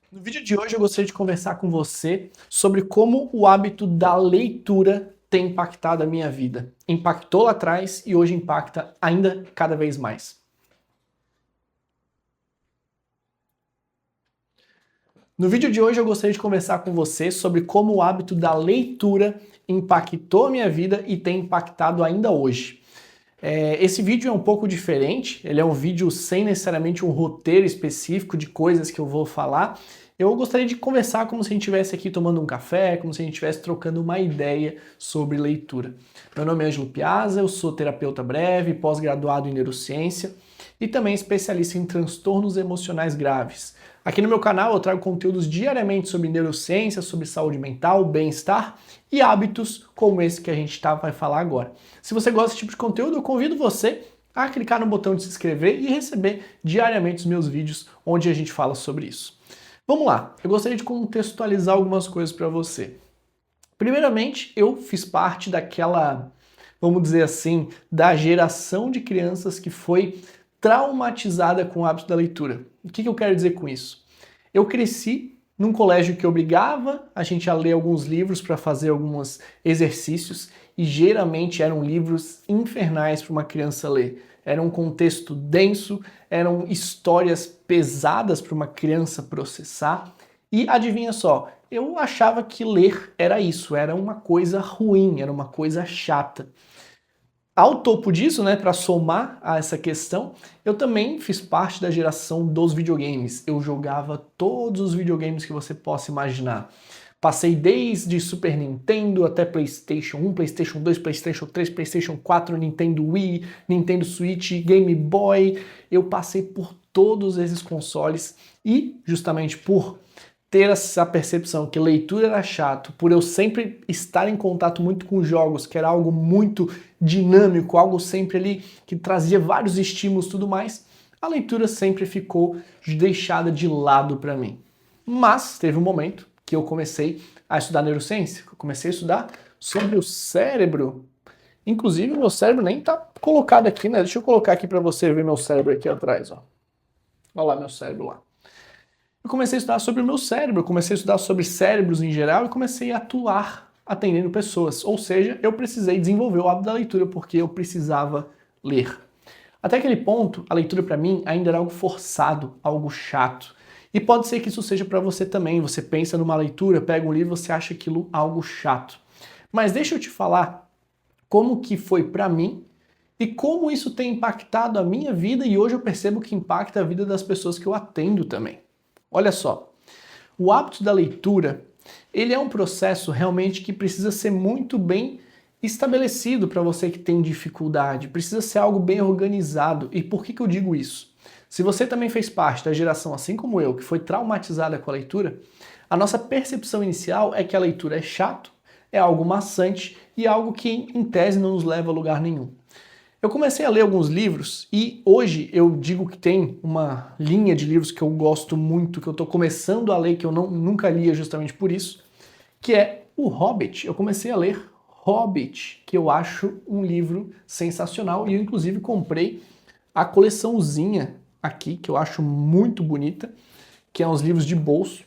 No vídeo de hoje eu gostaria de conversar com você sobre como o hábito da leitura tem impactado a minha vida. Impactou lá atrás e hoje impacta ainda cada vez mais. No vídeo de hoje eu gostaria de conversar com você sobre como o hábito da leitura impactou a minha vida e tem impactado ainda hoje. Esse vídeo é um pouco diferente, ele é um vídeo sem necessariamente um roteiro específico de coisas que eu vou falar. Eu gostaria de conversar como se a gente estivesse aqui tomando um café, como se a gente estivesse trocando uma ideia sobre leitura. Meu nome é Ângelo Piazza, eu sou terapeuta breve, pós-graduado em neurociência e também especialista em transtornos emocionais graves. Aqui no meu canal eu trago conteúdos diariamente sobre neurociência, sobre saúde mental, bem-estar e hábitos como esse que a gente vai falar agora. Se você gosta desse tipo de conteúdo, eu convido você a clicar no botão de se inscrever e receber diariamente os meus vídeos onde a gente fala sobre isso. Vamos lá, eu gostaria de contextualizar algumas coisas para você. Primeiramente, eu fiz parte daquela, vamos dizer assim, da geração de crianças que foi traumatizada com o hábito da leitura. O que eu quero dizer com isso? Eu cresci num colégio que obrigava a gente a ler alguns livros para fazer alguns exercícios e geralmente eram livros infernais para uma criança ler. Era um contexto denso, eram histórias pesadas para uma criança processar. E adivinha só, eu achava que ler era isso, era uma coisa ruim, era uma coisa chata. Ao topo disso, né, para somar a essa questão, eu também fiz parte da geração dos videogames. Eu jogava todos os videogames que você possa imaginar. Passei desde Super Nintendo até PlayStation 1, PlayStation 2, PlayStation 3, PlayStation 4, Nintendo Wii, Nintendo Switch, Game Boy. Eu passei por todos esses consoles e, justamente por ter essa percepção que leitura era chato, por eu sempre estar em contato muito com jogos, que era algo muito dinâmico, algo sempre ali que trazia vários estímulos e tudo mais, a leitura sempre ficou deixada de lado para mim. Mas teve um momento que eu comecei a estudar neurociência, eu comecei a estudar sobre o cérebro. Inclusive, o meu cérebro nem tá colocado aqui, né? Deixa eu colocar aqui para você ver meu cérebro aqui atrás, ó. Olha lá meu cérebro lá. Eu comecei a estudar sobre o meu cérebro, eu comecei a estudar sobre cérebros em geral e comecei a atuar atendendo pessoas. Ou seja, eu precisei desenvolver o hábito da leitura porque eu precisava ler. Até aquele ponto, a leitura para mim ainda era algo forçado, algo chato. E pode ser que isso seja para você também. Você pensa numa leitura, pega um livro, você acha aquilo algo chato. Mas deixa eu te falar como que foi para mim e como isso tem impactado a minha vida e hoje eu percebo que impacta a vida das pessoas que eu atendo também. Olha só, o hábito da leitura, ele é um processo realmente que precisa ser muito bem estabelecido para você que tem dificuldade, precisa ser algo bem organizado. E por que eu digo isso? Se você também fez parte da geração, assim como eu, que foi traumatizada com a leitura, a nossa percepção inicial é que a leitura é chato, é algo maçante e é algo que, em tese, não nos leva a lugar nenhum. Eu comecei a ler alguns livros e hoje eu digo que tem uma linha de livros que eu gosto muito, que eu estou começando a ler, que eu nunca lia justamente por isso, que é O Hobbit. Eu comecei a ler Hobbit, que eu acho um livro sensacional e eu inclusive comprei a coleçãozinha aqui, que eu acho muito bonita, que é uns livros de bolso.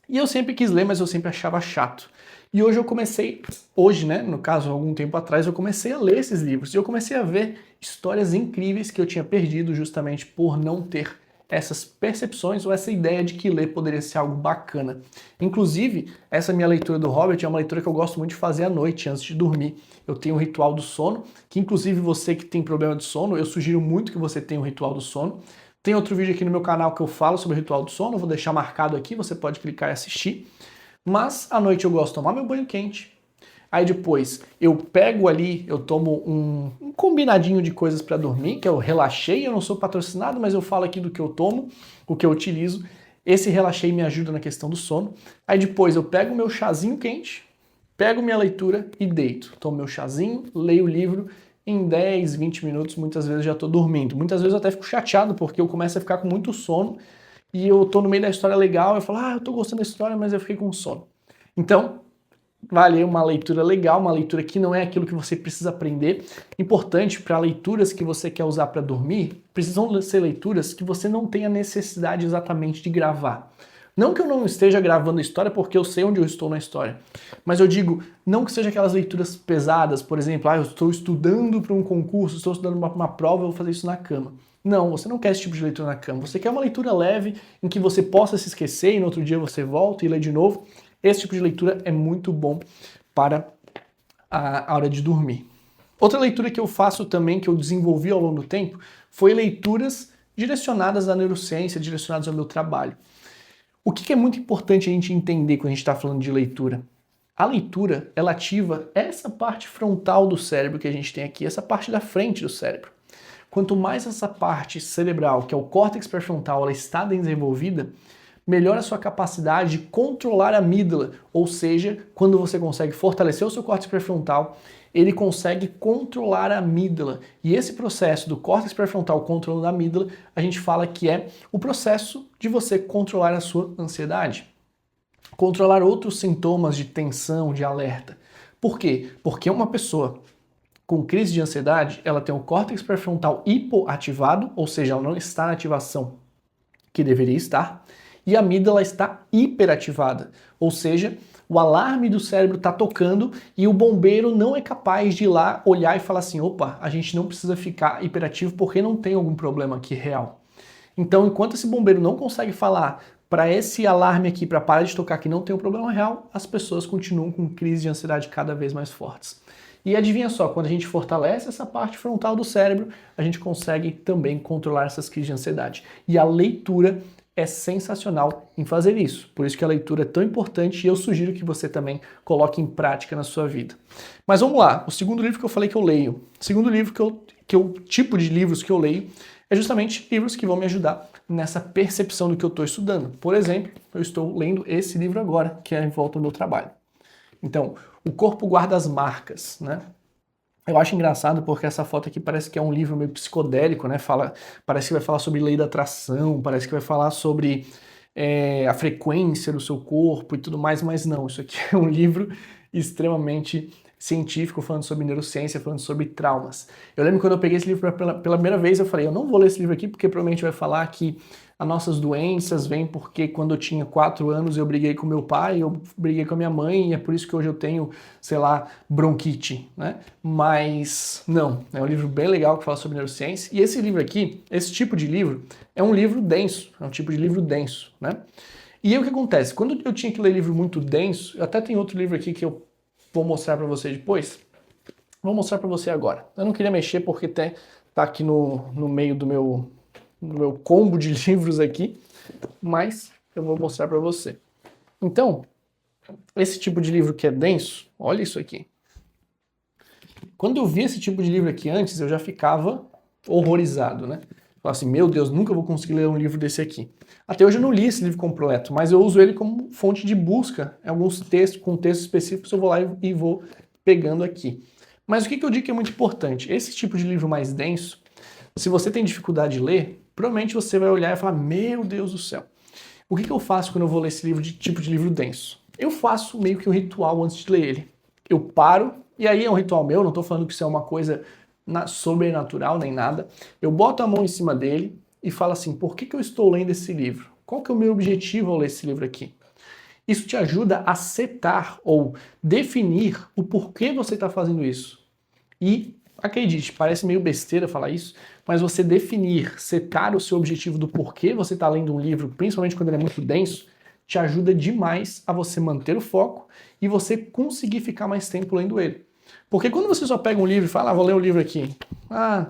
E eu sempre quis ler, mas eu sempre achava chato. E hoje eu comecei, hoje, né, no caso, algum tempo atrás, eu comecei a ler esses livros e eu comecei a ver histórias incríveis que eu tinha perdido justamente por não ter essas percepções ou essa ideia de que ler poderia ser algo bacana. Inclusive, essa minha leitura do Hobbit é uma leitura que eu gosto muito de fazer à noite, antes de dormir. Eu tenho um ritual do sono, que inclusive você que tem problema de sono, eu sugiro muito que você tenha um ritual do sono. Tem outro vídeo aqui no meu canal que eu falo sobre o ritual do sono, eu vou deixar marcado aqui, você pode clicar e assistir. Mas à noite eu gosto de tomar meu banho quente. Aí depois eu pego ali, eu tomo um combinadinho de coisas para dormir, que eu relaxei, eu não sou patrocinado, mas eu falo aqui do que eu tomo, o que eu utilizo. Esse relaxei me ajuda na questão do sono. Aí depois eu pego meu chazinho quente, pego minha leitura e deito. Tomo meu chazinho, leio o livro, em 10, 20 minutos, muitas vezes já estou dormindo. Muitas vezes eu até fico chateado, porque eu começo a ficar com muito sono e eu tô no meio da história legal, eu falo, eu tô gostando da história, mas eu fiquei com sono. Então, vale uma leitura legal, uma leitura que não é aquilo que você precisa aprender. Importante para leituras que você quer usar para dormir, precisam ser leituras que você não tenha necessidade exatamente de gravar. Não que eu não esteja gravando a história porque eu sei onde eu estou na história, mas eu digo, não que seja aquelas leituras pesadas, por exemplo, eu estou estudando para um concurso, estou estudando para uma prova, eu vou fazer isso na cama. Não, você não quer esse tipo de leitura na cama, você quer uma leitura leve em que você possa se esquecer e no outro dia você volta e lê de novo. Esse tipo de leitura é muito bom para a hora de dormir. Outra leitura que eu faço também, que eu desenvolvi ao longo do tempo, foi leituras direcionadas à neurociência, direcionadas ao meu trabalho. O que é muito importante a gente entender quando a gente está falando de leitura? A leitura, ela ativa essa parte frontal do cérebro que a gente tem aqui, essa parte da frente do cérebro. Quanto mais essa parte cerebral, que é o córtex pré-frontal, ela está desenvolvida, melhora a sua capacidade de controlar a amígdala, ou seja, quando você consegue fortalecer o seu córtex pré-frontal, ele consegue controlar a amígdala. E esse processo do córtex pré-frontal controlando a amígdala, a gente fala que é o processo de você controlar a sua ansiedade. Controlar outros sintomas de tensão, de alerta. Por quê? Porque uma pessoa com crise de ansiedade, ela tem o córtex pré-frontal hipoativado, ou seja, ela não está na ativação que deveria estar, e a amígdala está hiperativada, ou seja, o alarme do cérebro está tocando e o bombeiro não é capaz de ir lá olhar e falar assim, opa, a gente não precisa ficar hiperativo porque não tem algum problema aqui real. Então, enquanto esse bombeiro não consegue falar para esse alarme aqui, para parar de tocar que não tem um problema real, as pessoas continuam com crises de ansiedade cada vez mais fortes. E adivinha só, quando a gente fortalece essa parte frontal do cérebro, a gente consegue também controlar essas crises de ansiedade. E a leitura é sensacional em fazer isso. Por isso que a leitura é tão importante e eu sugiro que você também coloque em prática na sua vida. Mas vamos lá, o segundo livro que eu falei que eu leio. O segundo livro tipo de livros que eu leio é justamente livros que vão me ajudar nessa percepção do que eu estou estudando. Por exemplo, eu estou lendo esse livro agora, que é Em Volta ao Meu Trabalho. Então, O Corpo Guarda as Marcas, né? Eu acho engraçado porque essa foto aqui parece que é um livro meio psicodélico, né? Parece que vai falar sobre lei da atração, parece que vai falar sobre a frequência do seu corpo e tudo mais, mas não, isso aqui é um livro extremamente científico, falando sobre neurociência, falando sobre traumas. Eu lembro quando eu peguei esse livro pela primeira vez, eu falei, eu não vou ler esse livro aqui porque provavelmente vai falar que as nossas doenças vêm porque quando eu tinha 4 anos eu briguei com meu pai, eu briguei com a minha mãe, e é por isso que hoje eu tenho, sei lá, bronquite, né? Mas não, é um livro bem legal que fala sobre neurociência, e esse livro aqui, esse tipo de livro, é um livro denso, é um tipo de livro denso, né? E aí o que acontece? Quando eu tinha que ler livro muito denso, eu até tenho outro livro aqui que eu vou mostrar para você depois, vou mostrar para você agora. Eu não queria mexer porque tá aqui no meio do meu combo de livros aqui, mas eu vou mostrar para você. Então, esse tipo de livro que é denso, olha isso aqui. Quando eu vi esse tipo de livro aqui antes, eu já ficava horrorizado, né? Falava assim, meu Deus, nunca vou conseguir ler um livro desse aqui. Até hoje eu não li esse livro completo, mas eu uso ele como fonte de busca. Em alguns textos, com textos específicos, eu vou lá e vou pegando aqui. Mas o que eu digo que é muito importante? Esse tipo de livro mais denso, se você tem dificuldade de ler, provavelmente você vai olhar e falar, meu Deus do céu, o que eu faço quando eu vou ler esse livro tipo de livro denso? Eu faço meio que um ritual antes de ler ele. Eu paro, e aí é um ritual meu, não estou falando que isso é uma coisa sobrenatural nem nada. Eu boto a mão em cima dele e falo assim, por que eu estou lendo esse livro? Qual que é o meu objetivo ao ler esse livro aqui? Isso te ajuda a setar ou definir o porquê você está fazendo isso. E acredite, parece meio besteira falar isso, mas você definir, setar o seu objetivo do porquê você está lendo um livro, principalmente quando ele é muito denso, te ajuda demais a você manter o foco e você conseguir ficar mais tempo lendo ele. Porque quando você só pega um livro e fala, vou ler um livro aqui,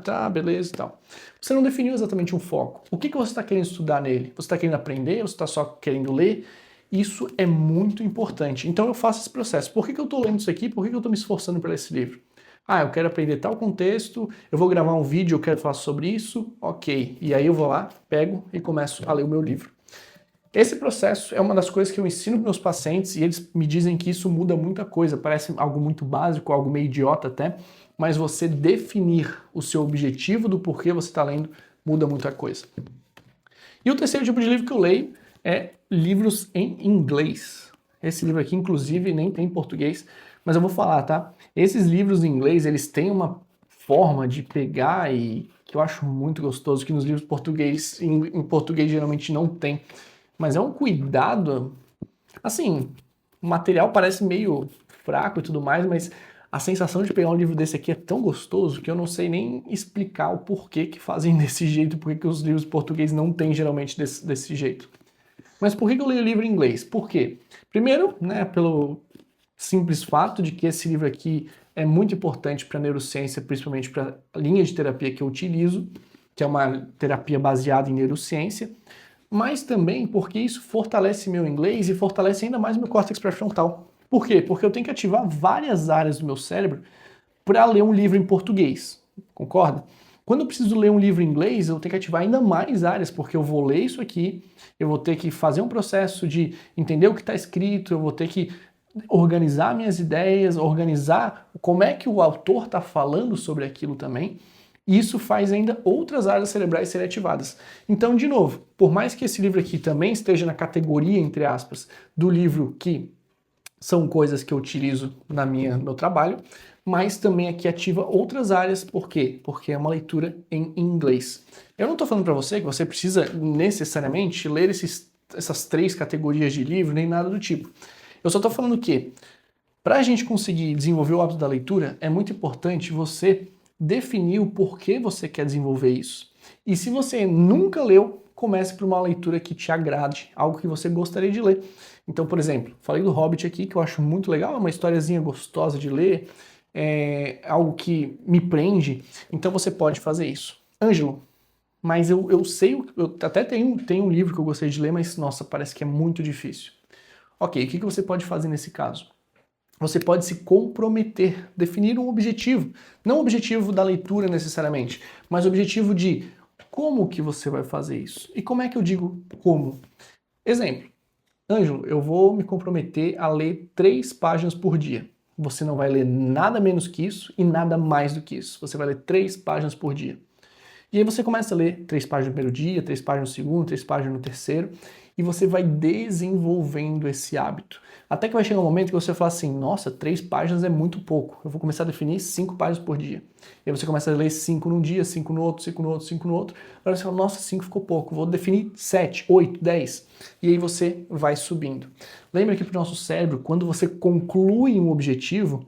tá, beleza e tal, você não definiu exatamente um foco. O que você está querendo estudar nele? Você está querendo aprender? Você está só querendo ler? Isso é muito importante. Então eu faço esse processo. Por que eu estou lendo isso aqui? Por que eu estou me esforçando para ler esse livro? Eu quero aprender tal contexto, eu vou gravar um vídeo, eu quero falar sobre isso, ok. E aí eu vou lá, pego e começo a ler o meu livro. Esse processo é uma das coisas que eu ensino para meus pacientes e eles me dizem que isso muda muita coisa. Parece algo muito básico, algo meio idiota até, mas você definir o seu objetivo do porquê você está lendo muda muita coisa. E o terceiro tipo de livro que eu leio é livros em inglês. Esse livro aqui, inclusive, nem tem em português, mas eu vou falar, tá? Esses livros em inglês, eles têm uma forma de pegar e que eu acho muito gostoso, que nos livros português, em português geralmente não tem. mas é um cuidado, assim, o material parece meio fraco e tudo mais, mas a sensação de pegar um livro desse aqui é tão gostoso que eu não sei nem explicar o porquê que fazem desse jeito, porque que os livros portugueses não têm geralmente desse jeito. Mas por que eu leio o livro em inglês? Por quê? Primeiro, né, pelo simples fato de que esse livro aqui é muito importante para a neurociência, principalmente para a linha de terapia que eu utilizo, que é uma terapia baseada em neurociência, mas também porque isso fortalece meu inglês e fortalece ainda mais meu córtex pré-frontal. Por quê? Porque eu tenho que ativar várias áreas do meu cérebro para ler um livro em português, concorda? Quando eu preciso ler um livro em inglês, eu tenho que ativar ainda mais áreas, porque eu vou ler isso aqui, eu vou ter que fazer um processo de entender o que está escrito, eu vou ter que organizar minhas ideias, organizar como é que o autor está falando sobre aquilo também. E isso faz ainda outras áreas cerebrais serem ativadas. Então, de novo, por mais que esse livro aqui também esteja na categoria, entre aspas, do livro que são coisas que eu utilizo no meu trabalho, mas também aqui ativa outras áreas. Por quê? Porque é uma leitura em inglês. Eu não estou falando para você que você precisa necessariamente ler essas 3 categorias de livro, nem nada do tipo. Eu só estou falando que, para a gente conseguir desenvolver o hábito da leitura, é muito importante você definir o porquê você quer desenvolver isso. E se você nunca leu, comece por uma leitura que te agrade, algo que você gostaria de ler. Então, por exemplo, falei do Hobbit aqui, que eu acho muito legal, é uma historiazinha gostosa de ler, é algo que me prende, então você pode fazer isso. Ângelo, mas eu sei, eu até tenho um livro que eu gostaria de ler, mas nossa, parece que é muito difícil. Ok, o que você pode fazer nesse caso? Você pode se comprometer, definir um objetivo. Não o objetivo da leitura necessariamente, mas o objetivo de como que você vai fazer isso. E como é que eu digo como? Exemplo, Ângelo, eu vou me comprometer a ler 3 páginas por dia. Você não vai ler nada menos que isso e nada mais do que isso. Você vai ler 3 páginas por dia. E aí você começa a ler 3 páginas no primeiro dia, 3 páginas no segundo, 3 páginas no terceiro, e você vai desenvolvendo esse hábito. Até que vai chegar um momento que você fala assim, nossa, 3 páginas é muito pouco. Eu vou começar a definir 5 páginas por dia. E aí você começa a ler 5 num dia, 5 no outro, 5 no outro, 5 no outro. Agora você fala, nossa, 5 ficou pouco. Vou definir 7, 8, 10. E aí você vai subindo. Lembra que para o nosso cérebro, quando você conclui um objetivo,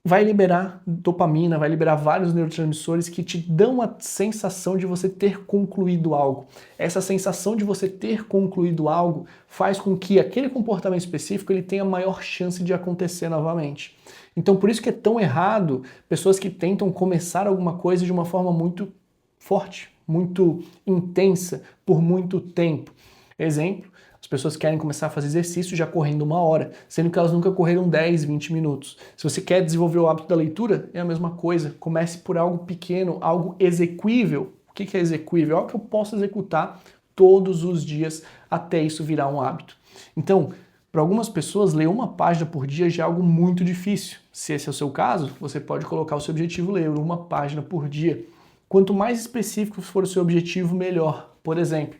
vai liberar dopamina, vai liberar vários neurotransmissores que te dão a sensação de você ter concluído algo. Essa sensação de você ter concluído algo faz com que aquele comportamento específico ele tenha maior chance de acontecer novamente. Então por isso que é tão errado pessoas que tentam começar alguma coisa de uma forma muito forte, muito intensa, por muito tempo. Exemplo, as pessoas querem começar a fazer exercício já correndo 1 hora, sendo que elas nunca correram 10, 20 minutos. Se você quer desenvolver o hábito da leitura, é a mesma coisa. Comece por algo pequeno, algo execuível. O que é execuível? É algo que eu posso executar todos os dias até isso virar um hábito. Então, para algumas pessoas, ler 1 página por dia já é algo muito difícil. Se esse é o seu caso, você pode colocar o seu objetivo ler 1 página por dia. Quanto mais específico for o seu objetivo, melhor. Por exemplo,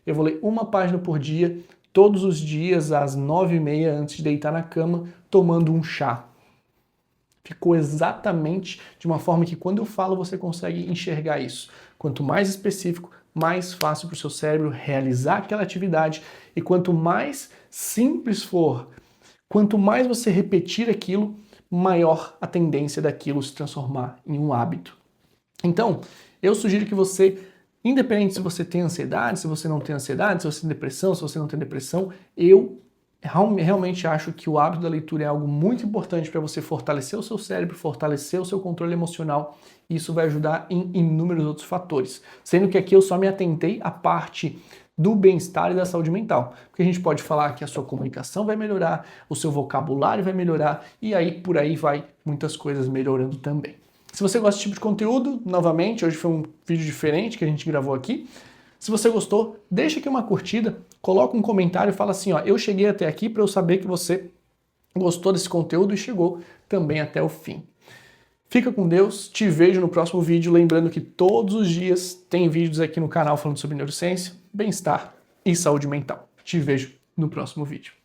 eu vou ler 1 página por dia, todos os dias, às 9h30, antes de deitar na cama, tomando um chá. Ficou exatamente de uma forma que quando eu falo você consegue enxergar isso. Quanto mais específico, mais fácil para o seu cérebro realizar aquela atividade. E quanto mais simples for, quanto mais você repetir aquilo, maior a tendência daquilo se transformar em um hábito. Então, eu sugiro que você, independente se você tem ansiedade, se você não tem ansiedade, se você tem depressão, se você não tem depressão, eu realmente acho que o hábito da leitura é algo muito importante para você fortalecer o seu cérebro, fortalecer o seu controle emocional, e isso vai ajudar em inúmeros outros fatores. Sendo que aqui eu só me atentei à parte do bem-estar e da saúde mental. Porque a gente pode falar que a sua comunicação vai melhorar, o seu vocabulário vai melhorar, e aí por aí vai muitas coisas melhorando também. Se você gosta desse tipo de conteúdo, novamente, hoje foi um vídeo diferente que a gente gravou aqui. Se você gostou, deixa aqui uma curtida, coloca um comentário e fala assim, ó, eu cheguei até aqui para eu saber que você gostou desse conteúdo e chegou também até o fim. Fica com Deus, te vejo no próximo vídeo, lembrando que todos os dias tem vídeos aqui no canal falando sobre neurociência, bem-estar e saúde mental. Te vejo no próximo vídeo.